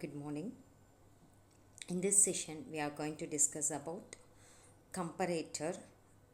Good morning. In this session, we are going to discuss about comparator,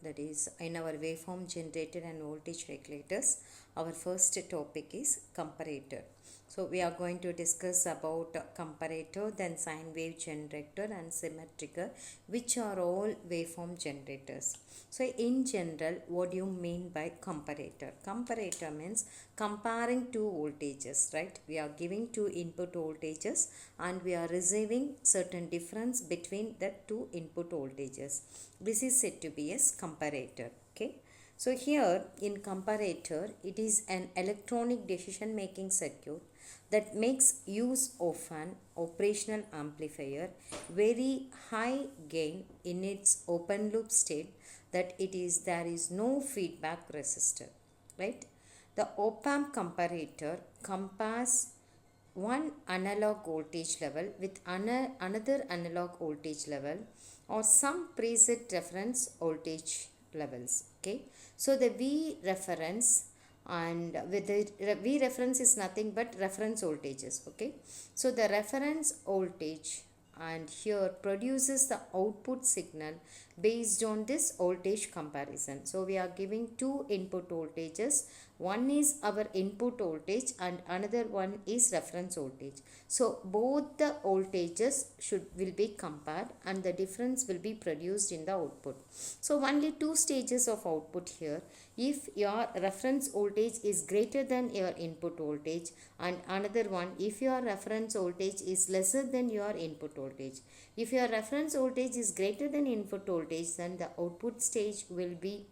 that is in our waveform generator and voltage regulators. Our first topic is comparator. So we are going to discuss about comparator, then sine wave generator and symmetrical, which are all waveform generators. So in general, what do you mean by comparator? Comparator means comparing two voltages, right? We are giving two input voltages and we are receiving certain difference between the two input voltages. This is said to be as comparator. Okay. So here in comparator, it is an electronic decision making circuit that makes use of an operational amplifier very high gain in its open loop state, that there is no feedback resistor, right? The op-amp comparator compares one analog voltage level with another analog voltage level or some preset reference voltage levels. Okay, so the V reference, and with the V reference is nothing but reference voltages. Okay, so the reference voltage and here produces the output signal based on this voltage comparison. So we are giving two input voltages. One is our input voltage and another one is reference voltage. So both the voltages will be compared and the difference will be produced in the output. So only two stages of output here. If your reference voltage is greater than your input voltage, and another one if your reference voltage is lesser than your input voltage. If your reference voltage is greater than input voltage, then the output stage will be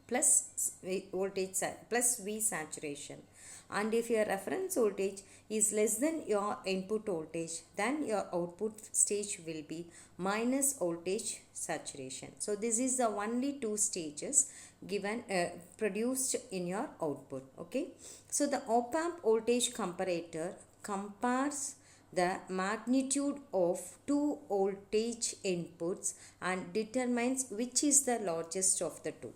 plus V saturation, and if your reference voltage is less than your input voltage, then your output stage will be minus voltage saturation. So this is the only two stages given produced in your output. Okay, so the op-amp voltage comparator compares the magnitude of two voltage inputs and determines which is the largest of the two.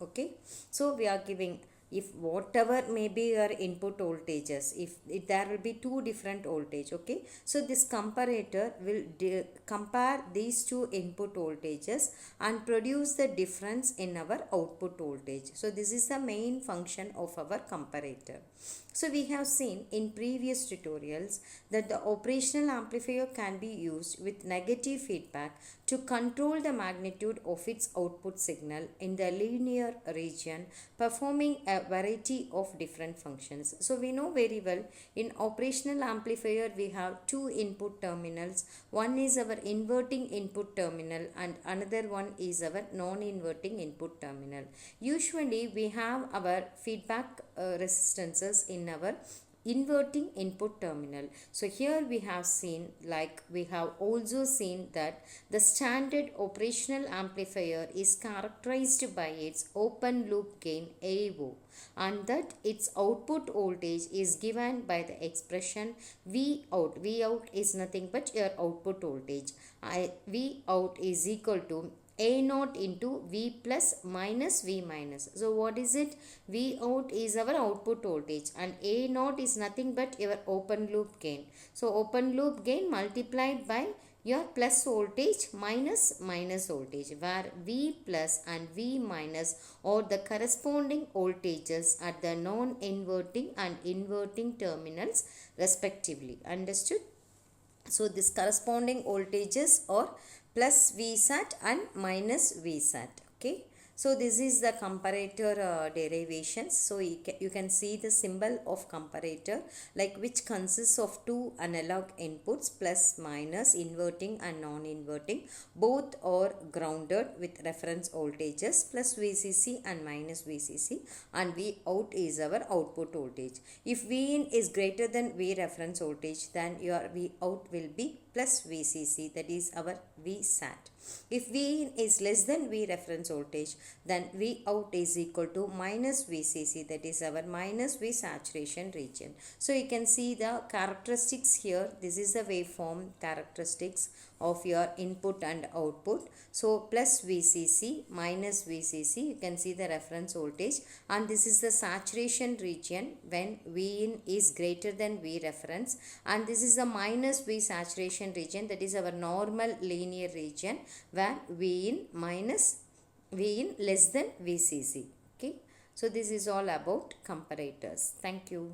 Okay, so we are giving, if whatever may be your input voltages, if there will be two different voltage. Okay, so this comparator will compare these two input voltages and produce the difference in our output voltage. So this is the main function of our comparator. So we have seen in previous tutorials that the operational amplifier can be used with negative feedback to control the magnitude of its output signal in the linear region, performing a variety of different functions. So we know very well in operational amplifier we have two input terminals. One is our inverting input terminal and another one is our non-inverting input terminal. Usually we have our feedback resistances in our inverting input terminal. So here we have also seen that the standard operational amplifier is characterized by its open loop gain AO, and that its output voltage is given by the expression V out. V out is nothing but your output voltage. V out is equal to A naught into V plus minus V minus. So what is it? V out is our output voltage and A naught is nothing but your open loop gain. So open loop gain multiplied by your plus voltage minus minus voltage, where V plus and V minus are the corresponding voltages at the non-inverting and inverting terminals respectively. Understood? So this corresponding voltages are plus Vsat and minus Vsat. Okay, so this is the comparator derivations. So you can see the symbol of comparator, like which consists of two analog inputs, plus minus, inverting and non-inverting. Both are grounded with reference voltages plus VCC and minus VCC, and V out is our output voltage. If V in is greater than V reference voltage, then your V out will be plus VCC, that is our Vsat. If V in is less than V reference voltage, then V out is equal to minus VCC, that is our minus V saturation region. So you can see the characteristics here. This is the waveform characteristics of your input and output. So plus VCC minus VCC, you can see the reference voltage, and this is the saturation region when V in is greater than V reference, and this is the minus V saturation region, that is our normal linear region where V in less than VCC. Okay, so this is all about comparators. Thank you.